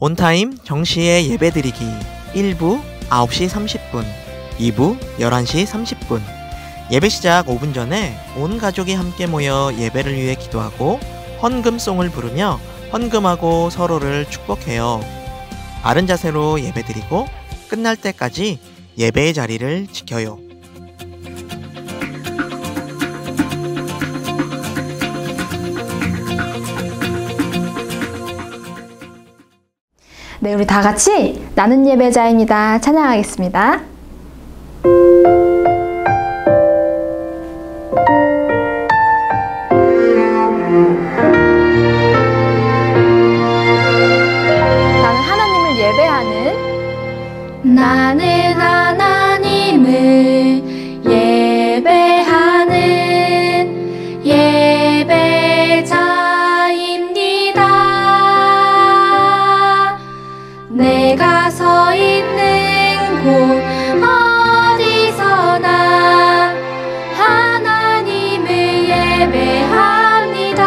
온타임 정시에 예배드리기 1부 9시 30분, 2부 11시 30분. 예배 시작 5분 전에 온 가족이 함께 모여 예배를 위해 기도하고 헌금송을 부르며 헌금하고 서로를 축복해요. 바른 자세로 예배드리고 끝날 때까지 예배의 자리를 지켜요. 네, 우리 다 같이 나는 예배자입니다. 찬양하겠습니다. 나는 하나님을 예배하는 나는 하나님을 예배하는 예배자입니다. 내가 서 있는 곳 어디서나 하나님을 예배합니다.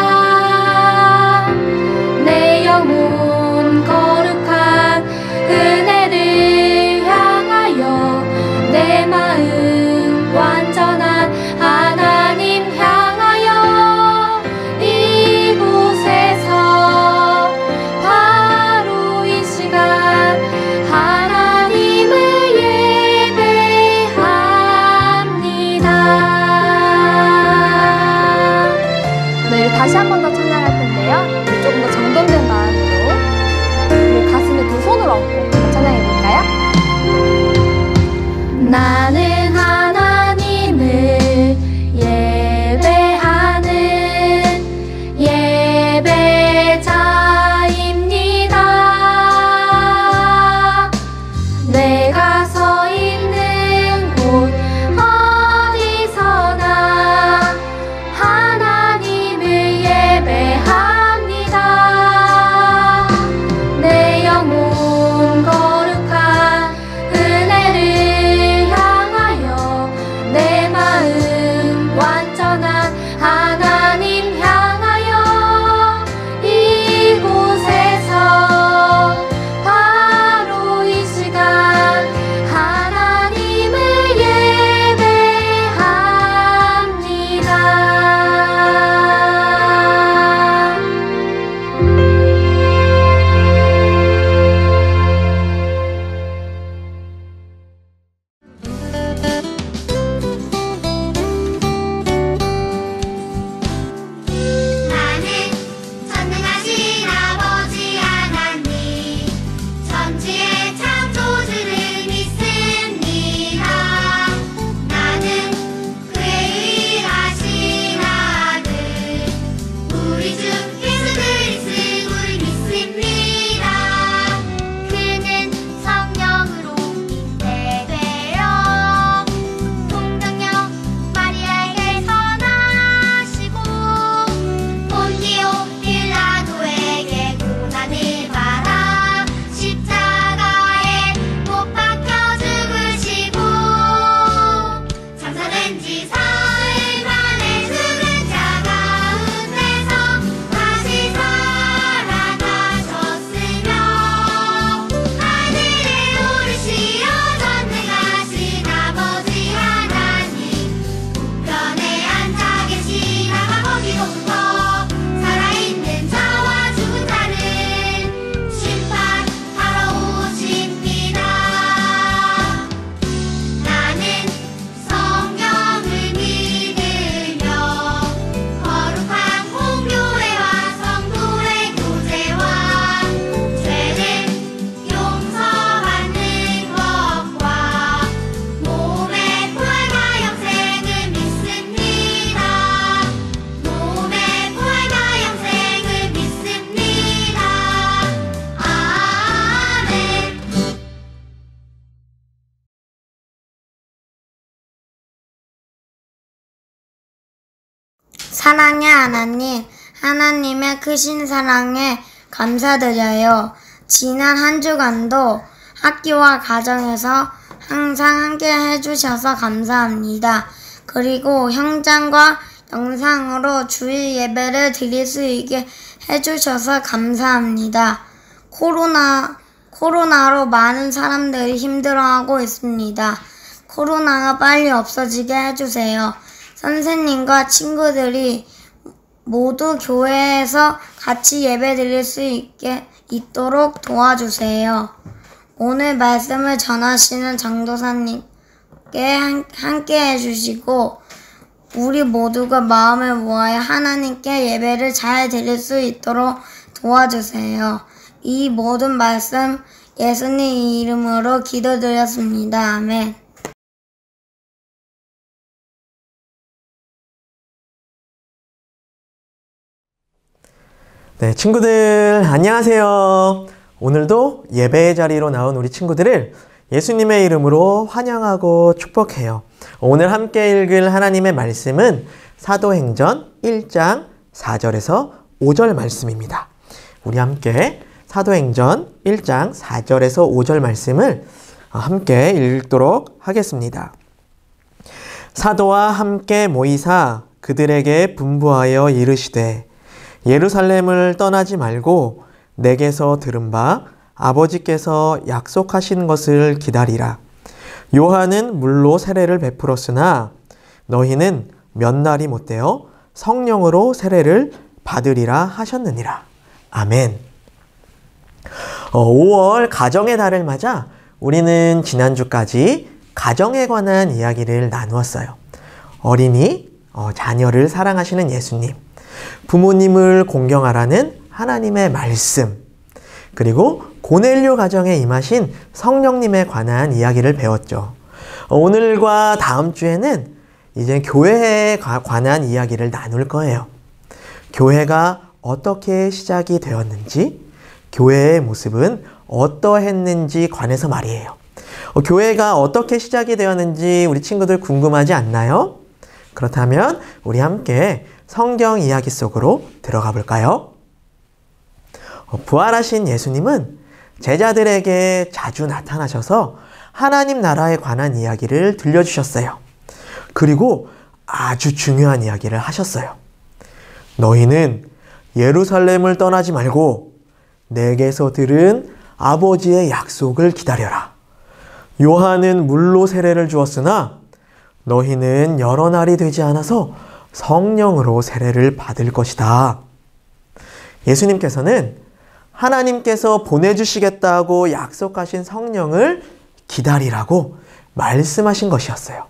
내 영혼 거룩한 은혜를 향하여 내 마음 완전한 하나님 향하여 이곳에서 바로 이 시간 하나님을 예배합니다. 네, 다시 한 번 더 찬양할 텐데요. 조금 더 정돈된 마음으로 우리 가슴에 두 손을 얹고 찬양해 볼까요? 나는 하나님을 예배하는 예배자입니다. 내가 서 있는 곳 어디서나 하나님을 예배합니다. 내 영혼 거룩한 은혜를 향하여 내 마음 완전한 하나님 향하여 이곳에서 바로 이 시간 하나님을 예배합니다. 나는 전능하신 아버지 하나님 천지의 창조주를 믿습니다. 나는 그의 유일하신 아들 우리 주 예수 그리스도를 믿습니다. 그는 성령으로 잉태되어 동정녀 마리아에게서 나시고 본디오 빌라도에게 고난을 받아 십자가에 못 박혀 죽으시고 장사된 지 사흘 만에 죽은 자 가운데서 다시 살아나셨으며 하늘에 오르시어 전능하신 아버지 하나님 우편에 앉아 계시다가 거기로부터 살아있는 자와 죽은 자를 심판하러 오십니다. 나는 성령을 믿으며 거룩한 공교회와 성도의 교제와 죄를 용서받는 것과 몸의 부활과 영생을 믿습니다. 몸의 부활과 영생을 믿습니다. 아멘. 사랑의 하나님, 하나님의 크신 사랑에 감사드려요. 지난 한 주간도 학교와 가정에서 항상 함께 해주셔서 감사합니다. 그리고 현장과 영상으로 주일 예배를 드릴 수 있게 해주셔서 감사합니다. 코로나로 많은 사람들이 힘들어하고 있습니다. 코로나가 빨리 없어지게 해주세요. 선생님과 친구들이 모두 교회에서 같이 예배 드릴 수 있도록 도와주세요. 오늘 말씀을 전하시는 장도사님께 함께 해주시고 우리 모두가 마음을 모아야 하나님께 예배를 잘 드릴 수 있도록 도와주세요. 이 모든 말씀 예수님 이름으로 기도드렸습니다. 아멘. 네, 친구들 안녕하세요. 오늘도 예배의 자리로 나온 우리 친구들을 예수님의 이름으로 환영하고 축복해요. 오늘 함께 읽을 하나님의 말씀은 사도행전 1장 4절에서 5절 말씀입니다. 우리 함께 사도행전 1장 4절에서 5절 말씀을 함께 읽도록 하겠습니다. 사도와 함께 모이사 그들에게 분부하여 이르시되 예루살렘을 떠나지 말고 내게서 들은 바 아버지께서 약속하신 것을 기다리라. 요한은 물로 세례를 베풀었으나 너희는 몇 날이 못되어 성령으로 세례를 받으리라 하셨느니라. 아멘. 5월 가정의 달을 맞아 우리는 지난주까지 가정에 관한 이야기를 나누었어요. 어린이, 자녀를 사랑하시는 예수님, 부모님을 공경하라는 하나님의 말씀, 그리고 고넬료 가정에 임하신 성령님에 관한 이야기를 배웠죠. 오늘과 다음 주에는 이제 교회에 관한 이야기를 나눌 거예요. 교회가 어떻게 시작이 되었는지, 교회의 모습은 어떠했는지 관해서 말이에요. 교회가 어떻게 시작이 되었는지 우리 친구들 궁금하지 않나요? 그렇다면 우리 함께 성경 이야기 속으로 들어가 볼까요? 부활하신 예수님은 제자들에게 자주 나타나셔서 하나님 나라에 관한 이야기를 들려주셨어요. 그리고 아주 중요한 이야기를 하셨어요. 너희는 예루살렘을 떠나지 말고 내게서 들은 아버지의 약속을 기다려라. 요한은 물로 세례를 주었으나 너희는 여러 날이 되지 않아서 성령으로 세례를 받을 것이다. 예수님께서는 하나님께서 보내주시겠다고 약속하신 성령을 기다리라고 말씀하신 것이었어요.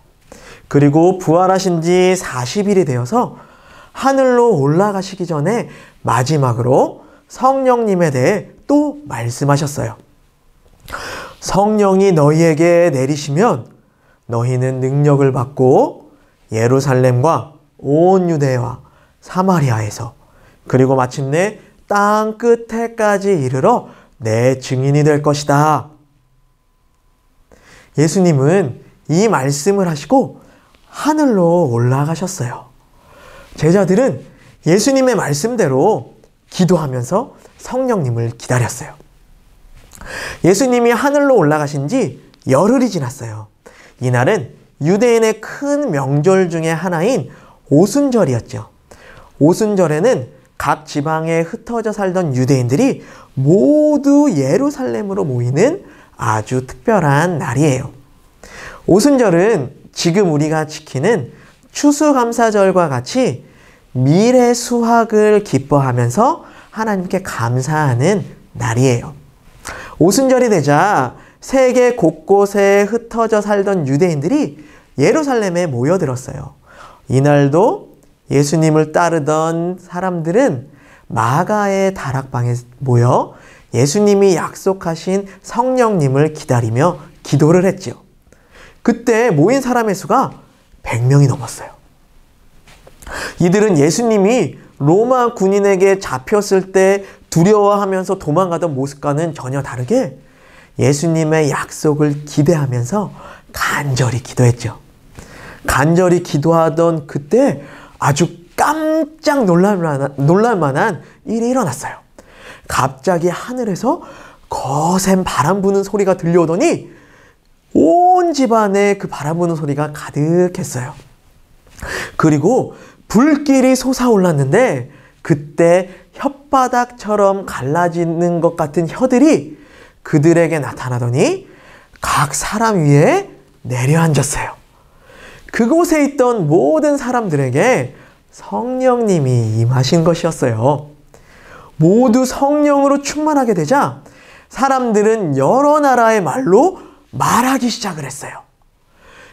그리고 부활하신 지 40일이 되어서 하늘로 올라가시기 전에 마지막으로 성령님에 대해 또 말씀하셨어요. 성령이 너희에게 내리시면 너희는 능력을 받고 예루살렘과 온 유대와 사마리아에서 그리고 마침내 땅 끝에까지 이르러 내 증인이 될 것이다. 예수님은 이 말씀을 하시고 하늘로 올라가셨어요. 제자들은 예수님의 말씀대로 기도하면서 성령님을 기다렸어요. 예수님이 하늘로 올라가신 지 열흘이 지났어요. 이날은 유대인의 큰 명절 중에 하나인 오순절이었죠. 오순절에는 각 지방에 흩어져 살던 유대인들이 모두 예루살렘으로 모이는 아주 특별한 날이에요. 오순절은 지금 우리가 지키는 추수감사절과 같이 미래 수확을 기뻐하면서 하나님께 감사하는 날이에요. 오순절이 되자 세계 곳곳에 흩어져 살던 유대인들이 예루살렘에 모여들었어요. 이날도 예수님을 따르던 사람들은 마가의 다락방에 모여 예수님이 약속하신 성령님을 기다리며 기도를 했지요. 그때 모인 사람의 수가 100명이 넘었어요. 이들은 예수님이 로마 군인에게 잡혔을 때 두려워하면서 도망가던 모습과는 전혀 다르게 예수님의 약속을 기대하면서 간절히 기도했죠. 간절히 기도하던 그때 아주 깜짝 놀랄 만한 일이 일어났어요. 갑자기 하늘에서 거센 바람 부는 소리가 들려오더니 온 집안에 그 바람 부는 소리가 가득했어요. 그리고 불길이 솟아올랐는데 그때 혓바닥처럼 갈라지는 것 같은 혀들이 그들에게 나타나더니 각 사람 위에 내려앉았어요. 그곳에 있던 모든 사람들에게 성령님이 임하신 것이었어요. 모두 성령으로 충만하게 되자 사람들은 여러 나라의 말로 말하기 시작을 했어요.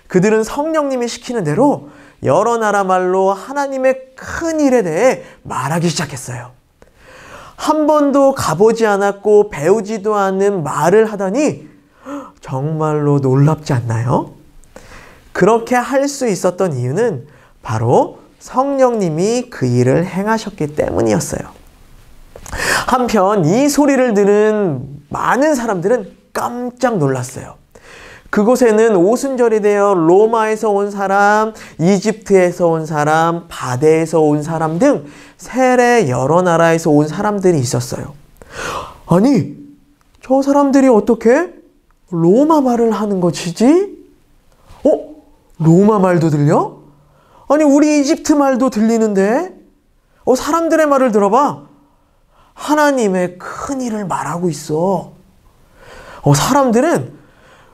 그들은 성령님이 시키는 대로 여러 나라 말로 하나님의 큰 일에 대해 말하기 시작했어요. 한 번도 가보지 않았고 배우지도 않은 말을 하다니 정말로 놀랍지 않나요? 그렇게 할 수 있었던 이유는 바로 성령님이 그 일을 행하셨기 때문이었어요. 한편 이 소리를 들은 많은 사람들은 깜짝 놀랐어요. 그곳에는 오순절이 되어 로마에서 온 사람, 이집트에서 온 사람, 바데에서 온 사람 등 세례 여러 나라에서 온 사람들이 있었어요. 아니, 저 사람들이 어떻게 로마 말을 하는 것이지? 로마 말도 들려? 아니, 우리 이집트 말도 들리는데? 사람들의 말을 들어봐. 하나님의 큰 일을 말하고 있어. 사람들은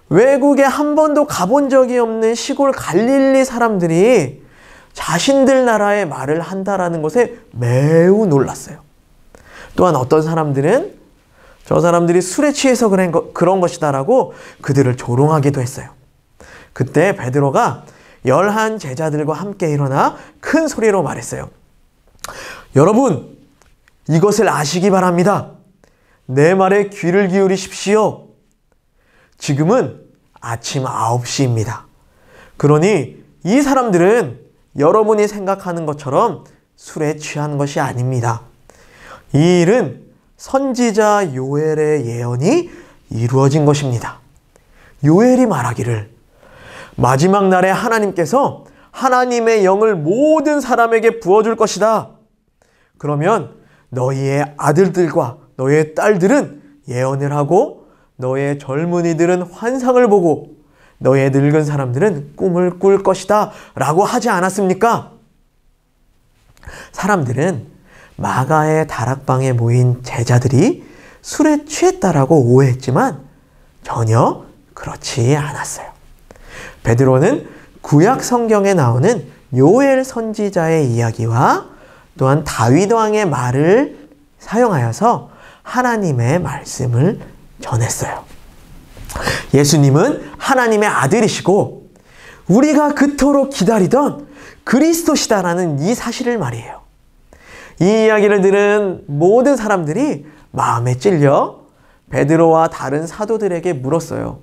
외국에 한 번도 가본 적이 없는 시골 갈릴리 사람들이 자신들 나라의 말을 한다라는 것에 매우 놀랐어요. 또한 어떤 사람들은 저 사람들이 술에 취해서 그런 것이다라고 그들을 조롱하기도 했어요. 그때 베드로가 11 제자들과 함께 일어나 큰 소리로 말했어요. 여러분, 이것을 아시기 바랍니다. 내 말에 귀를 기울이십시오. 지금은 아침 9시입니다. 그러니 이 사람들은 여러분이 생각하는 것처럼 술에 취한 것이 아닙니다. 이 일은 선지자 요엘의 예언이 이루어진 것입니다. 요엘이 말하기를 마지막 날에 하나님께서 하나님의 영을 모든 사람에게 부어줄 것이다. 그러면 너희의 아들들과 너희의 딸들은 예언을 하고 너의 젊은이들은 환상을 보고 너의 늙은 사람들은 꿈을 꿀 것이다 라고 하지 않았습니까? 사람들은 마가의 다락방에 모인 제자들이 술에 취했다라고 오해했지만 전혀 그렇지 않았어요. 베드로는 구약 성경에 나오는 요엘 선지자의 이야기와 또한 다윗 왕의 말을 사용하여서 하나님의 말씀을 전했어요. 예수님은 하나님의 아들이시고 우리가 그토록 기다리던 그리스도시다라는 이 사실을 말이에요. 이 이야기를 들은 모든 사람들이 마음에 찔려 베드로와 다른 사도들에게 물었어요.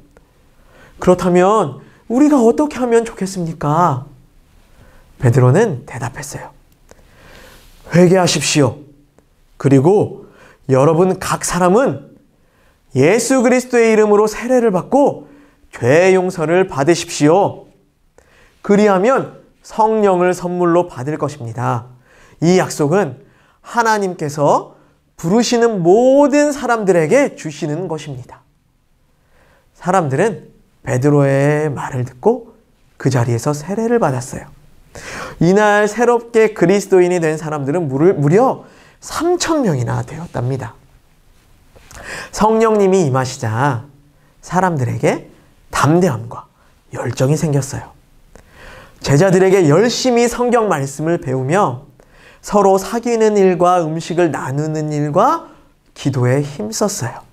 그렇다면 우리가 어떻게 하면 좋겠습니까? 베드로는 대답했어요. 회개하십시오. 그리고 여러분 각 사람은 예수 그리스도의 이름으로 세례를 받고 죄 용서를 받으십시오. 그리하면 성령을 선물로 받을 것입니다. 이 약속은 하나님께서 부르시는 모든 사람들에게 주시는 것입니다. 사람들은 베드로의 말을 듣고 그 자리에서 세례를 받았어요. 이날 새롭게 그리스도인이 된 사람들은 무려 3,000명이나 되었답니다. 성령님이 임하시자 사람들에게 담대함과 열정이 생겼어요. 제자들에게 열심히 성경 말씀을 배우며 서로 사귀는 일과 음식을 나누는 일과 기도에 힘썼어요.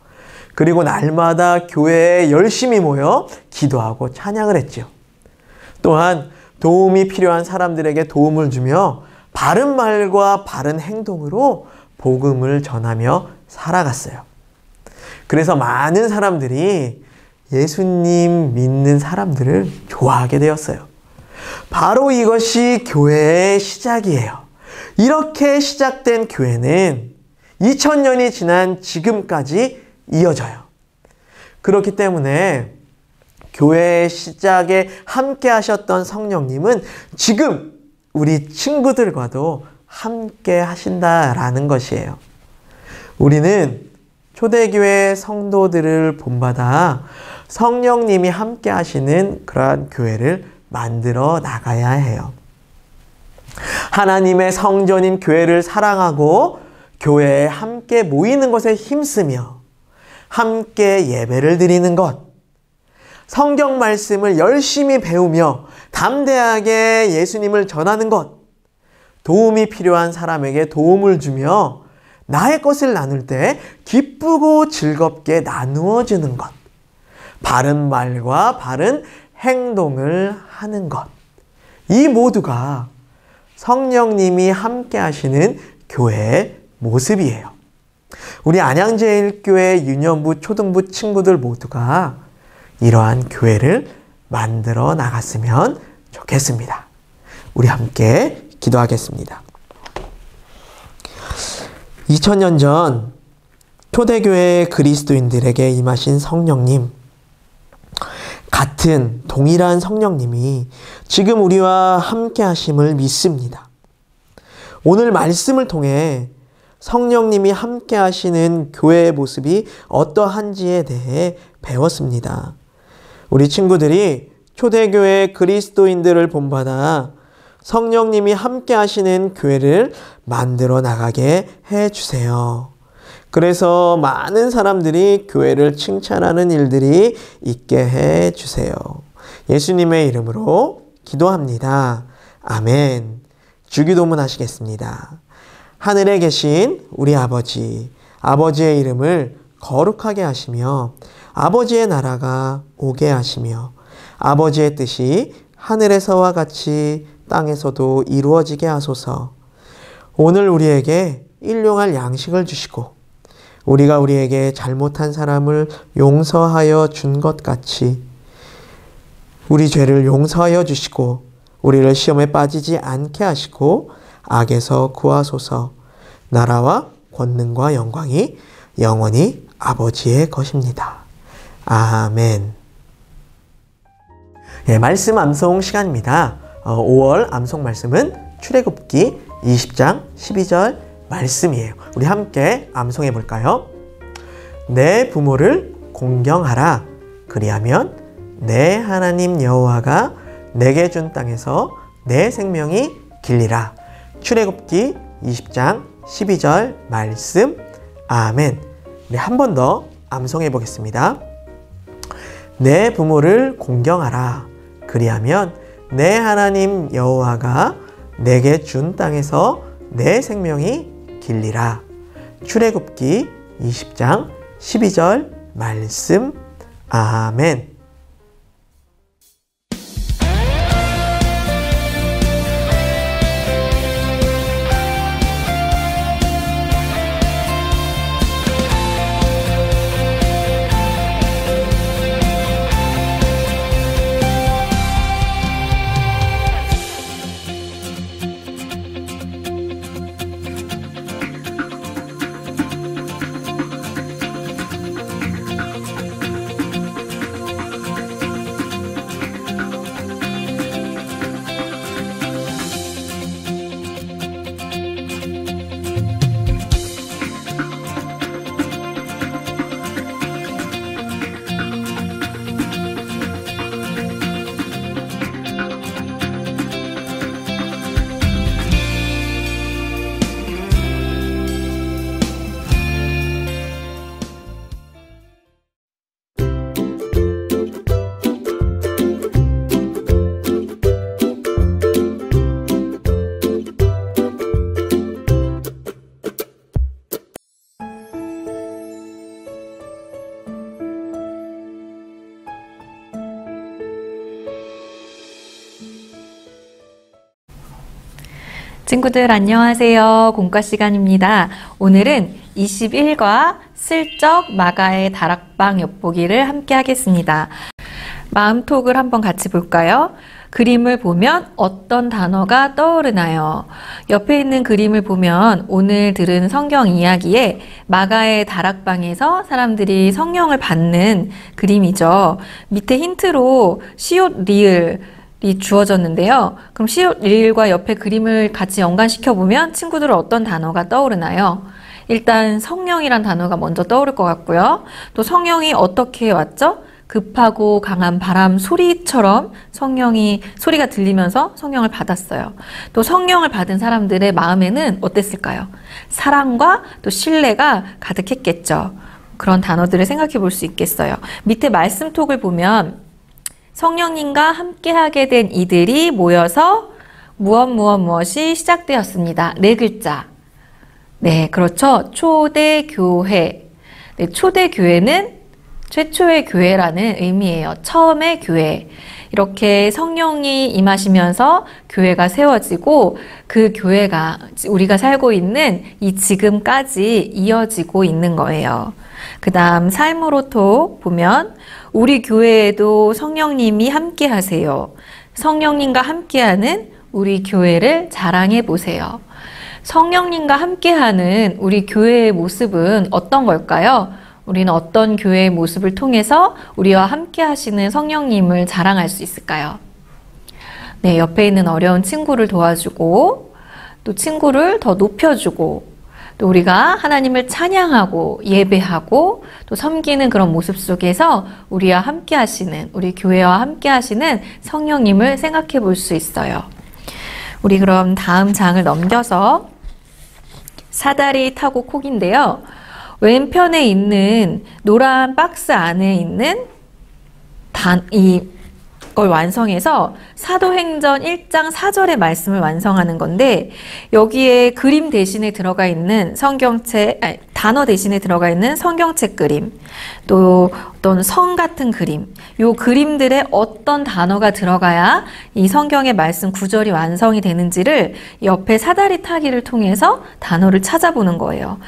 그리고 날마다 교회에 열심히 모여 기도하고 찬양을 했죠. 또한 도움이 필요한 사람들에게 도움을 주며 바른 말과 바른 행동으로 복음을 전하며 살아갔어요. 그래서 많은 사람들이 예수님 믿는 사람들을 좋아하게 되었어요. 바로 이것이 교회의 시작이에요. 이렇게 시작된 교회는 2000년이 지난 지금까지 이어져요. 그렇기 때문에 교회의 시작에 함께 하셨던 성령님은 지금 우리 친구들과도 함께 하신다라는 것이에요. 우리는 초대교회 성도들을 본받아 성령님이 함께 하시는 그러한 교회를 만들어 나가야 해요. 하나님의 성전인 교회를 사랑하고 교회에 함께 모이는 것에 힘쓰며 함께 예배를 드리는 것, 성경 말씀을 열심히 배우며 담대하게 예수님을 전하는 것, 도움이 필요한 사람에게 도움을 주며 나의 것을 나눌 때 기쁘고 즐겁게 나누어 주는 것, 바른 말과 바른 행동을 하는 것, 이 모두가 성령님이 함께 하시는 교회의 모습이에요. 우리 안양제일교회 유년부, 초등부 친구들 모두가 이러한 교회를 만들어 나갔으면 좋겠습니다. 우리 함께 기도하겠습니다. 2000년 전 초대교회 그리스도인들에게 임하신 성령님, 같은 동일한 성령님이 지금 우리와 함께 하심을 믿습니다. 오늘 말씀을 통해 성령님이 함께 하시는 교회의 모습이 어떠한지에 대해 배웠습니다. 우리 친구들이 초대교회 그리스도인들을 본받아 성령님이 함께 하시는 교회를 만들어 나가게 해주세요. 그래서 많은 사람들이 교회를 칭찬하는 일들이 있게 해주세요. 예수님의 이름으로 기도합니다. 아멘. 주기도문 하시겠습니다. 하늘에 계신 우리 아버지, 아버지의 이름을 거룩하게 하시며 아버지의 나라가 오게 하시며 아버지의 뜻이 하늘에서와 같이 땅에서도 이루어지게 하소서. 오늘 우리에게 일용할 양식을 주시고 우리가 우리에게 잘못한 사람을 용서하여 준 것 같이 우리 죄를 용서하여 주시고 우리를 시험에 빠지지 않게 하시고 악에서 구하소서. 나라와 권능과 영광이 영원히 아버지의 것입니다. 아멘. 예, 말씀 암송 시간입니다. 5월 암송 말씀은 출애굽기 20장 12절 말씀이에요. 우리 함께 암송해 볼까요? 내 부모를 공경하라. 그리하면 내 하나님 여호와가 내게 준 땅에서 내 생명이 길리라. 출애굽기 20장 12절 말씀. 아멘. 네, 한 번 더 암송해 보겠습니다. 내 부모를 공경하라. 그리하면 내 하나님 여호와가 내게 준 땅에서 내 생명이 길리라. 출애굽기 20장 12절 말씀. 아멘. 친구들 안녕하세요. 공과 시간입니다. 오늘은 21과 슬쩍 마가의 다락방 엿보기를 함께 하겠습니다. 마음톡을 한번 같이 볼까요? 그림을 보면 어떤 단어가 떠오르나요? 옆에 있는 그림을 보면 오늘 들은 성경 이야기에 마가의 다락방에서 사람들이 성령을 받는 그림이죠. 밑에 힌트로 시옷 리을이 주어졌는데요. 그럼 시옷 리을과 옆에 그림을 같이 연관시켜 보면 친구들은 어떤 단어가 떠오르나요? 일단 성령이란 단어가 먼저 떠오를 것 같고요. 또 성령이 어떻게 왔죠? 급하고 강한 바람 소리처럼 소리가 들리면서 성령을 받았어요. 또 성령을 받은 사람들의 마음에는 어땠을까요? 사랑과 또 신뢰가 가득했겠죠. 그런 단어들을 생각해 볼 수 있겠어요. 밑에 말씀톡을 보면 성령님과 함께하게 된 이들이 모여서 무엇이 시작되었습니다. 4글자. 네, 그렇죠. 초대교회. 네, 초대교회는 최초의 교회라는 의미예요. 처음의 교회. 이렇게 성령이 임하시면서 교회가 세워지고 그 교회가 우리가 살고 있는 이 지금까지 이어지고 있는 거예요. 그 다음 삶으로톡 보면 우리 교회에도 성령님이 함께 하세요. 성령님과 함께하는 우리 교회를 자랑해 보세요. 성령님과 함께하는 우리 교회의 모습은 어떤 걸까요? 우리는 어떤 교회의 모습을 통해서 우리와 함께 하시는 성령님을 자랑할 수 있을까요? 네, 옆에 있는 어려운 친구를 도와주고 또 친구를 더 높여주고 또 우리가 하나님을 찬양하고 예배하고 또 섬기는 그런 모습 속에서 우리와 함께 하시는, 우리 교회와 함께 하시는 성령님을 생각해 볼 수 있어요. 우리 그럼 다음 장을 넘겨서 사다리 타고 콕인데요. 왼편에 있는 노란 박스 안에 있는 이걸 완성해서 사도행전 1장 4절의 말씀을 완성하는 건데 여기에 그림 대신에 들어가 있는 단어 대신에 들어가 있는 성경책 그림, 또 어떤 성 같은 그림, 요 그림들에 어떤 단어가 들어가야 이 성경의 말씀 구절이 완성이 되는지를 옆에 사다리 타기를 통해서 단어를 찾아보는 거예요.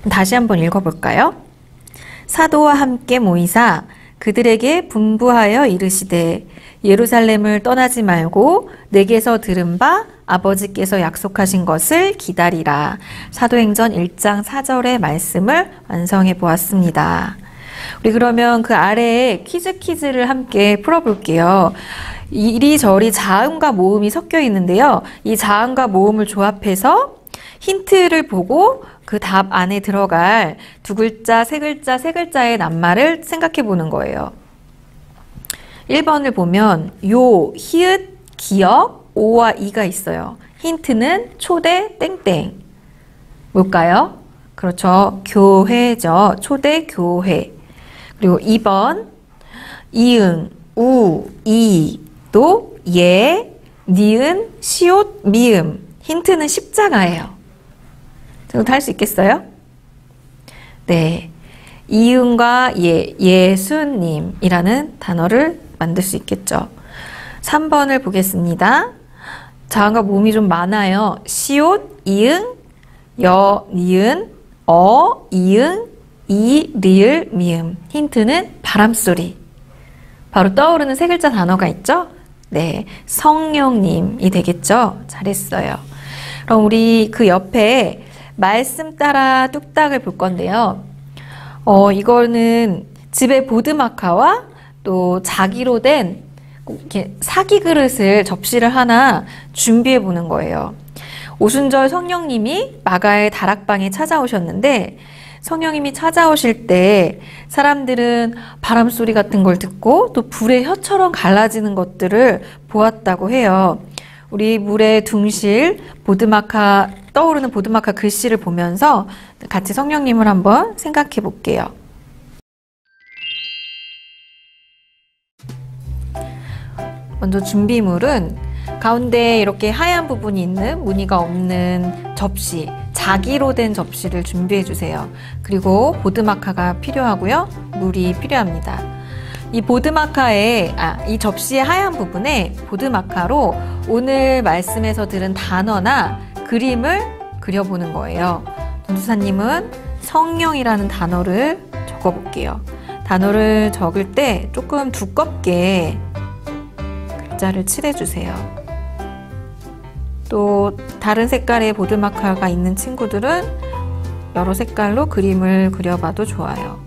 다시 한번 읽어볼까요? 사도와 함께 모이사 그들에게 분부하여 이르시되 예루살렘을 떠나지 말고 내게서 들은 바 아버지께서 약속하신 것을 기다리라. 사도행전 1장 4절의 말씀을 완성해 보았습니다. 우리 그러면 그 아래에 퀴즈를 함께 풀어볼게요. 이리저리 자음과 모음이 섞여 있는데요. 이 자음과 모음을 조합해서 힌트를 보고 그 답 안에 들어갈 2글자, 3글자, 3글자의 낱말을 생각해 보는 거예요. 1번을 보면 요, 히읗, 기역, 오와 이가 있어요. 힌트는 초대 땡땡. 뭘까요? 그렇죠. 교회죠. 초대 교회. 그리고 2번 이응, 우, 이, 또 예, 니은, 시옷, 미음. 힌트는 십자가예요. 저도 할 수 있겠어요? 네. 이응과 예, 예수님이라는 단어를 만들 수 있겠죠. 3번을 보겠습니다. 자음과 모음이 좀 많아요. 시옷, 이응, 여, 니은, 어, 이응, 이, 리을, 미음. 힌트는 바람소리. 바로 떠오르는 3글자 단어가 있죠? 네. 성령님이 되겠죠? 잘했어요. 그럼 우리 그 옆에 말씀 따라 뚝딱을 볼 건데요. 이거는 집에 보드마카와 또 자기로 된 꼭 이렇게 사기 그릇을 접시를 하나 준비해 보는 거예요. 오순절 성령님이 마가의 다락방에 찾아오셨는데 성령님이 찾아오실 때 사람들은 바람 소리 같은 걸 듣고 또 불의 혀처럼 갈라지는 것들을 보았다고 해요. 우리 물에 둥실 보드마카 떠오르는 보드마카 글씨를 보면서 같이 성령님을 한번 생각해 볼게요. 먼저 준비물은 가운데 이렇게 하얀 부분이 있는 무늬가 없는 접시, 자기로 된 접시를 준비해 주세요. 그리고 보드마카가 필요하고요. 물이 필요합니다. 이 보드마카에, 이 접시의 하얀 부분에 보드마카로 오늘 말씀에서 들은 단어나 그림을 그려보는 거예요. 전도사님은 성령이라는 단어를 적어볼게요. 단어를 적을 때 조금 두껍게 글자를 칠해주세요. 또 다른 색깔의 보드마카가 있는 친구들은 여러 색깔로 그림을 그려봐도 좋아요.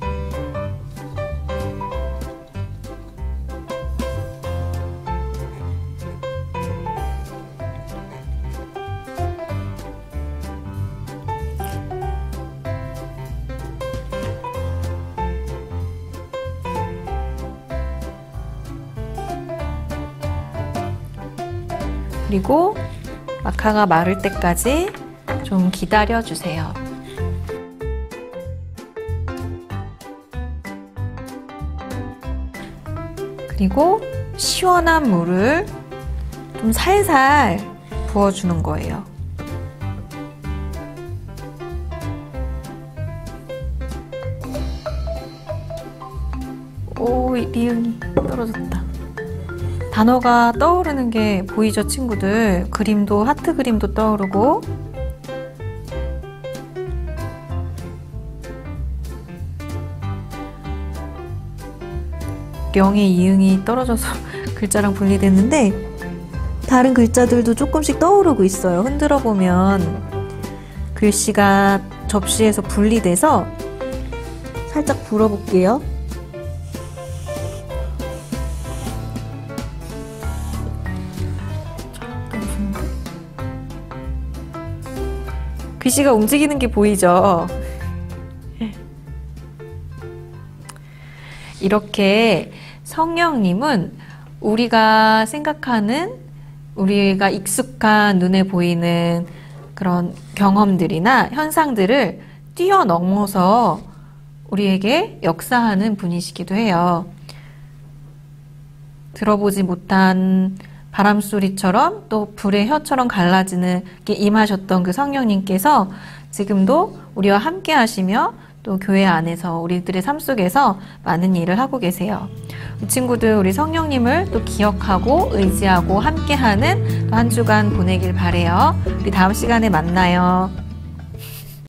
그리고 마카가 마를 때까지 좀 기다려 주세요. 그리고 시원한 물을 좀 살살 부어주는 거예요. 오, 리응이 떨어졌다. 단어가 떠오르는 게 보이죠, 친구들? 그림도, 하트 그림도 떠오르고. 영의 이응이 떨어져서 글자랑 분리됐는데 다른 글자들도 조금씩 떠오르고 있어요. 흔들어 보면 글씨가 접시에서 분리돼서 살짝 불어볼게요. 글씨가 움직이는 게 보이죠? 이렇게 성령님은 우리가 생각하는, 우리가 익숙한 눈에 보이는 그런 경험들이나 현상들을 뛰어넘어서 우리에게 역사하는 분이시기도 해요. 들어보지 못한 바람소리처럼 또 불의 혀처럼 갈라지는 게 임하셨던 그 성령님께서 지금도 우리와 함께 하시며 또 교회 안에서 우리들의 삶 속에서 많은 일을 하고 계세요. 우리 친구들, 우리 성령님을 또 기억하고 의지하고 함께하는 또 한 주간 보내길 바래요. 우리 다음 시간에 만나요.